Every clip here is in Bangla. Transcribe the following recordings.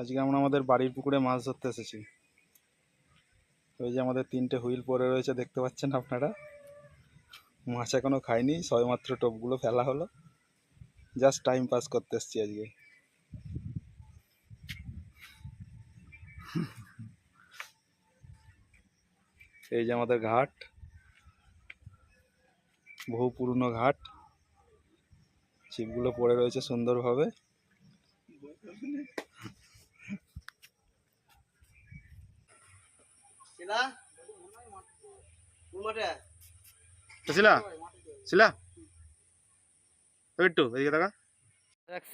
আজকে আমরা আমাদের বাড়ির পুকুরে মাছ ধরতে এসেছি। ওই যে আমাদের 3টে হুইল পড়ে রয়েছে, দেখতে পাচ্ছেন আপনারা। মাছ এখনো খাইনি, সবেমাত্র টোপগুলো ফেলা হলো। জাস্ট টাইম পাস করতে এসেছি আজকে। এই যে আমাদের ঘাট, বহু পুরনো ঘাট। ছিপগুলো পড়ে রয়েছে সুন্দরভাবে।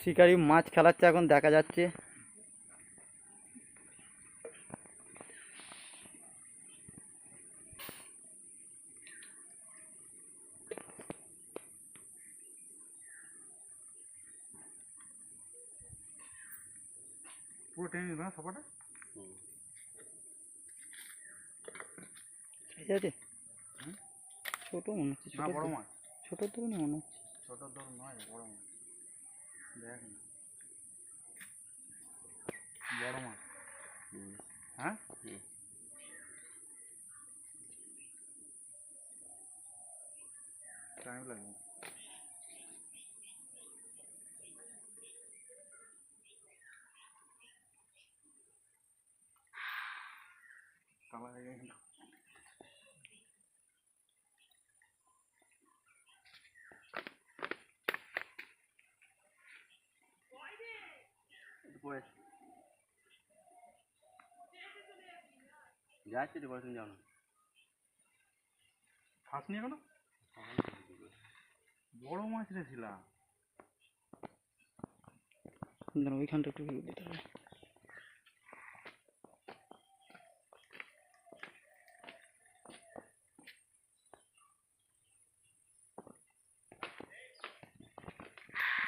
শিকারি মাছ খেলাচ্ছে, এখন দেখা যাচ্ছে। পুরো টেনে নিবে না সপাটা। ঠিক আছে, ছোট মনে হচ্ছে। না বড় মাছ, ছোট তো মনে হচ্ছে। ছোট দর নয়, বড় মাছ। দেখ না, বড় মাছ। হ্যাঁ, টাইম লাগবে। তালা হয়ে গেল। যাচ্ছে তো বলছেন যাও না, ফাঁস নিয়ে গেল। বড় মাছ রেছিলাম ওইখানটা একটু দিতে হবে।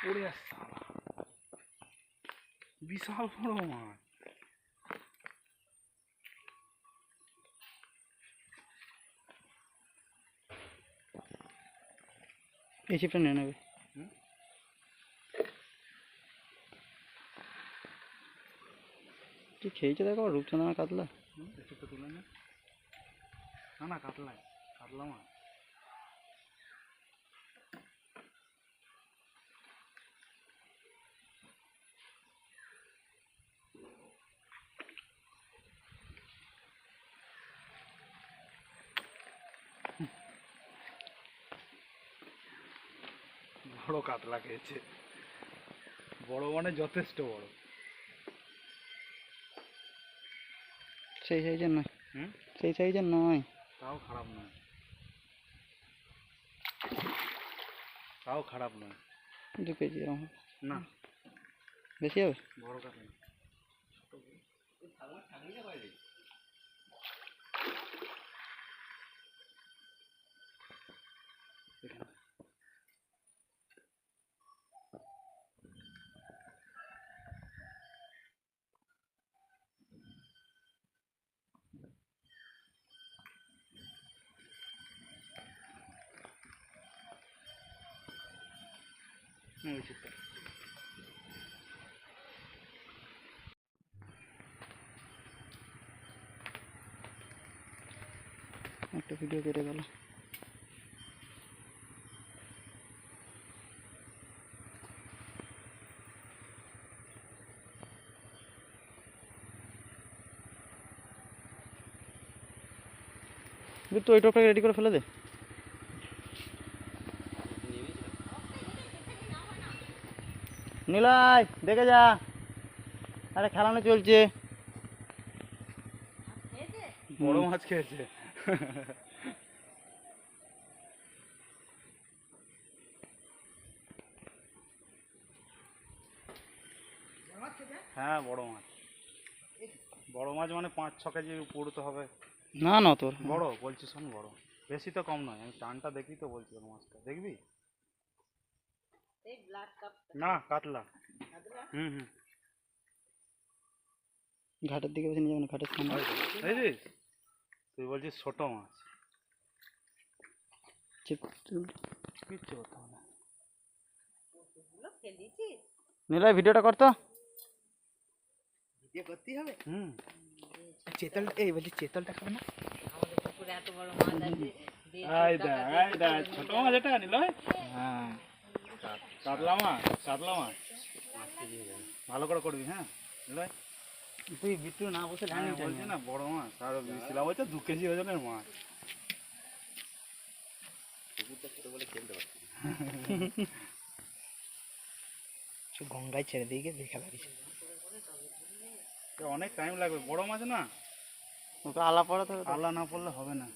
পড়ে আসছে, বিশাল বড় মাছ। এই ছিপটা নিয়ে নেবে। তুই খেয়েছে দেখো, রূপচন্দ্রা কাতলা। ছিপটা তুলে না, না না, কাতলা, কাতলা মাছ। বড় কাতলা খেয়েছে, বড় মানে যথেষ্ট বড়। সেই সাইজের নয়, সেই সাইজের নয়, তাও খারাপ নয়, তাও খারাপ নয়। 2 কেজি এরকম না, বেশি হবে। বড় কাতলা। ওই ছিপটা একটা ভিডিও কেটে গেল। তো ওই টোপটাকে রেডি করে ফেলে দে। নিলাই দেখে যা, আরে খেলানো চলছে। বড় মাছ খেয়েছে। হ্যাঁ, বড় মাছ। বড় মাছ মানে 5-6 কেজি পড়তে হবে। না না তোর বড় বলছি, শোন, বড়, বেশি তো কম নয়। আমি টানটা দেখি তো বলছি, বড় মাছটা দেখবি। না, কাতলা। হুম। ঘাটের দিকে বেশি নিয়ে যাবে না, ঘাটের সামনে। বুঝলিস, তুই বলছিস ছোট মাছ। কিচ্ছু করতে হবে না। নিলাই ভিডিওটা কর তো। ইয়ে করতেই হবে। হুম চেতল এই বলছি চেতলটা খাবে না? এই দেখ ছোট মাছ এটা নিল। হ্যাঁ কাতলা মাছ ভালো করে করবি। হ্যাঁ নিল তুই বিট্টু না বসে হ্যাঁ বলছি না বড় মাছ আর শিলা বলছে 2 কেজি ওজনের মাছ। গঙ্গায় ছেড়ে দিয়ে গিয়ে দেখা লাগিয়েছে। অনেক টাইম লাগবে, বড় মাছ না, ওকে আলা পড়াতে হবে। আল্লাহ না পড়লে হবে না।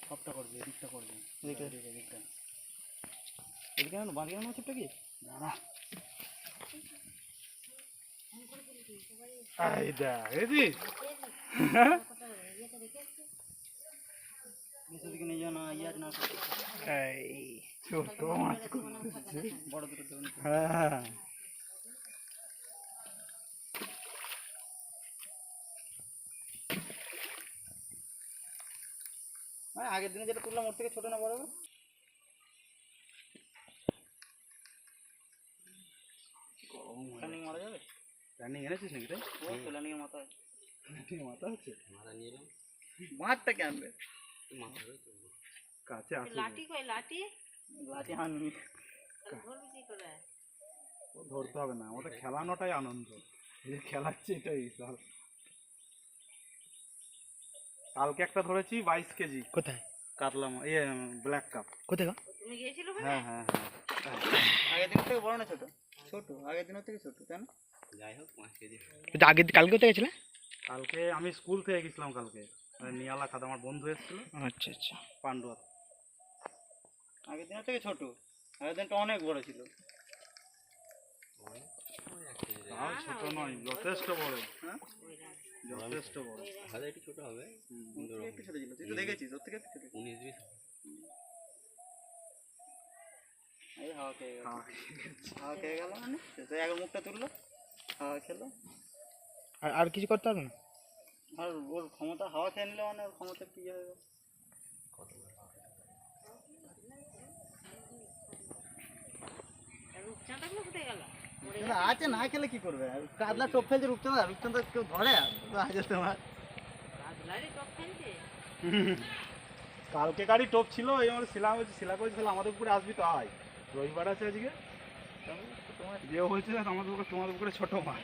সবটা করবি, এদিকটা করবি, এদিকটা। এদিকটা। এদিকে না বাঁধিয়ে না ছোট্ট কি দাঁড়া। এই দেখ এদি এদিকে নিয়ে যাও না, ইয়ার না এই ছোট মাছ করতেছে। বড় দুটো দেবেন। হ্যাঁ মানে আগের দিনে যেটা তুললাম ওর থেকে ছোট না বড় হবে? রানিং মারা যাবে? রানিং এনেছিস নাকি রে? ও তো রানিং এর মাথা আছে। ঠিক মাথা আছে। মাঠটা কে আনবে? কাছে আছে। লাঠি আনবি। ও ধরতে হবে না, আমাদের খেলানোটাই আনন্দ। এই যে খেলাচ্ছে এটাই বিশাল। কালকে একটা ধরেছি 22 কেজি কোথায়? কাতলা মাছ, ব্ল্যাক কাপ। কোথায় গো? হ্যাঁ হ্যাঁ হ্যাঁ। আগের দিনের থেকে বড় না ছোট? ছোট, আগের দিনের থেকে ছোট, তাই না? যাই হোক 5 কেজি। এটা আগে কালকে কোথায় গেছিলে? কালকে আমি স্কুল থেকে গেছিলাম কালকে, নিয়ালা খাদা আমার বন্ধু এসেছিল আচ্ছা আচ্ছা। পান্ডুয়া। আগের দিনের থেকে ছোট, আগের দিনটা অনেক বড় ছিল। তাও ছোট নয়, যথেষ্ট বড়। হ্যাঁ যথেষ্ট বড়। হাজার একটু ছোট হবে, একটু ছোট ছিল, তুই তো দেখেছিস ওর থেকে একটু ছোট। 19-20 এই হাওয়া খেয়ে গেল, হাওয়া খেয়ে গেল মানে তো একবার মুখটা তুললো, হাওয়া খেলো। আর কিছু করতে হবে না? আর ওর ক্ষমতা, হাওয়া খেয়ে নিলে মানে ওর ক্ষমতা কি হয়ে গেল? আছে না খেলে কি করবে? কাতলা টোপ ফেলছে রূপচাঁদা, রূপচাঁদা কেউ ধরে? তোমার কালকে গাড়ি টোপ ছিল, এই আমার শিলা হয়েছে, শিলা করেছে আমাদের উপরে আসবি তো আয়, রবিবার আছে আজকে। যে বলছে আমাদের উপরে, তোমাদের উপরে ছোট মাছ।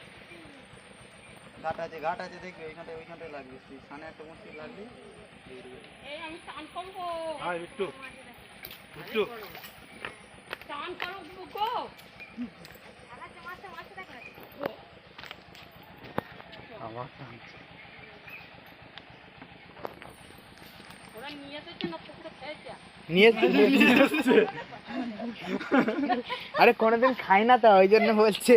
ঘাট আছে দেখবি, ওইখানটায় লাগবে, সামনে একটা মুশকিল লাগবে। হ্যাঁ একটু একটু আবার টানছে। আরে কোনোদিন খাই না তো, ওই জন্য বলছে।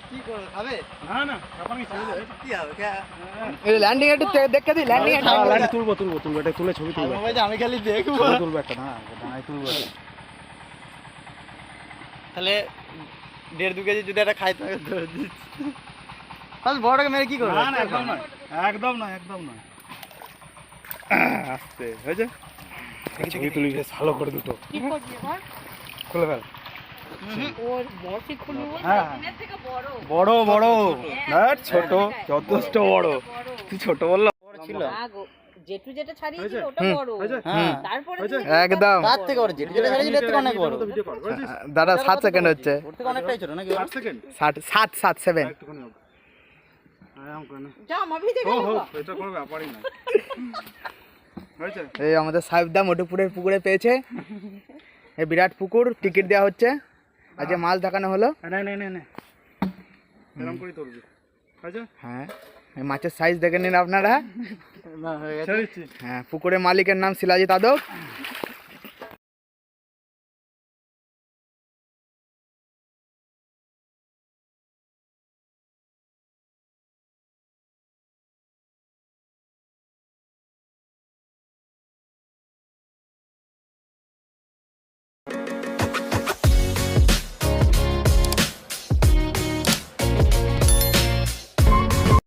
কি করবে, খাবে না না কাপানি ছেড়ে দে। কি হবে? ল্যান্ডিং একটু দেখে দিই, ল্যান্ডিং তুলবো এটা তুলে ছবি তুলবো। আমি খালি দেখবো। ছবি তুলবো একটা, না দাঁড়াই তুলবো। তাহলে 1.5-2 কেজি যদি একটা খাই তোমাকে ধরে দিচ্ছি। তাহলে বড়টাকে মেরে কি করবে? না না একদম নয়, একদম নয়, একদম নয়। আস্তে হয়েছে, ছবি তুলি বেশ ভালো করে দুটো। খুলে ফেল। হ্যাঁ বড় বড় না ছোট, যথেষ্ট বড়। তুই ছোট বললো ছিল জেঠু যেটা ছাড়িয়েছিল ওটা বড়, হ্যাঁ তারপরে একদম তার থেকে বড়, যেটা ছাড়িয়েছিল এর থেকে অনেক বড়। দাদা 7 সেকেন্ড হচ্ছে, ওর থেকে অনেকটাই ছোট নাকি? 8 সেকেন্ড 7 একটুখানি হবে। আরাম করে না। জামা ভিজে ও গেল। হো, এটা কোনো ব্যাপারই না। হয়েছে? এই আমাদের সাহেবদা মোটুপুরের পুকুরে পেয়েছে, এই বিরাট পুকুর, টিকিট দেওয়া হচ্ছে, আজকে মাছ দেখানো হলো। না এরকম করে তুলবি। হয়েছে? হ্যাঁ এই মাছের সাইজ দেখে নিন আপনারা। ছেড়ে দিচ্ছি। হ্যাঁ পুকুরের মালিকের নাম শিলাজিৎ আদক।